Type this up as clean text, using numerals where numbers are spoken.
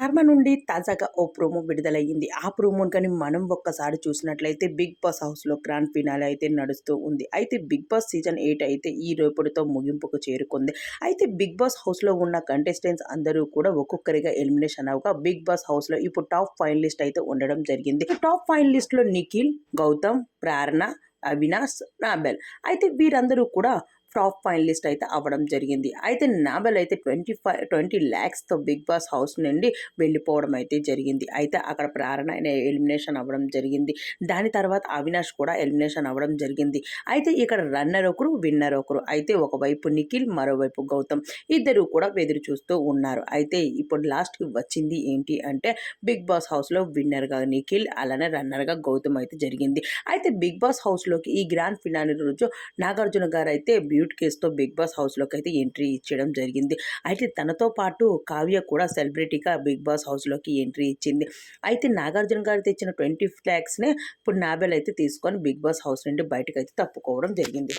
'ధర్మ' నుండి తాజాగా ఓ ప్రోమో విడుదలయ్యింది. ఆ ప్రోమోని గాని మనం ఒక్కసారి చూసినట్లయితే 'బిగ్ బాస్' హౌస్‌లో గ్రాండ్ ఫినాలే అయితే నడుస్తూ ఉంది. అయితే 'బిగ్ బాస్' సీజన్ 8 అయితే ఈ రేపటితో ముగింపుకు చేరుకుంది. అయితే 'బిగ్ బాస్' హౌస్‌లో ఉన్న కంటెస్టెంట్స్ అందరూ కూడా ఒక్కొక్కరిగా ఎలిమినేషన్ అవ్వగా 'బిగ్ బాస్' హౌస్‌లో ఇప్పుడు టాప్ ఫైనలిస్ట్ అయితే ఉండడం జరిగింది. టాప్ ఫైనలిస్ట్‌లో నిఖిల్, గౌతమ్, ప్రేరణ, అవినాష్, నాబెల్ అయితే వీరందరూ కూడా టాప్ ఫైనలిస్ట్ అయితే అవ్వడం జరిగింది. అయితే నాబెల్ అయితే 20 లాక్స్‌తో 'బిగ్ బాస్' హౌస్ నుండి వెళ్ళిపోవడం అయితే జరిగింది. అయితే అక్కడ ప్రేరణ ఎలిమినేషన్ అవ్వడం జరిగింది. దాని తర్వాత అవినాష్ కూడా ఎలిమినేషన్ అవ్వడం జరిగింది. అయితే ఇక్కడ రన్నర్ ఒకరు, విన్నర్ ఒకరు. అయితే ఒకవైపు నిఖిల్, మరోవైపు గౌతమ్ ఇద్దరు కూడా ఎదురు చూస్తూ ఉన్నారు. అయితే ఇప్పుడు లాస్ట్‌కి వచ్చింది ఏంటి అంటే 'బిగ్ బాస్' హౌస్‌లో విన్నర్‌గా నిఖిల్, అలానే రన్నర్‌గా గౌతమ్ అయితే జరిగింది. అయితే 'బిగ్ బాస్' హౌస్‌లోకి ఈ గ్రాండ్ ఫినాలే రోజు నాగార్జున గారైతే బ్యూటీ కేస్‌తో 'బిగ్ బాస్' హౌస్‌లోకి అయితే ఎంట్రీ ఇచ్చడం జరిగింది. అయితే తనతో పాటు కావ్య కూడా సెలబ్రిటీగా 'బిగ్ బాస్' హౌస్‌లోకి ఎంట్రీ ఇచ్చింది. అయితే నాగార్జున గారు తెచ్చిన 20 లాక్స్‌నే ఇప్పుడు నాబెల్ అయితే తీసుకొని 'బిగ్ బాస్' హౌస్ నుండి బయటకైతే తప్పుకోవడం జరిగింది.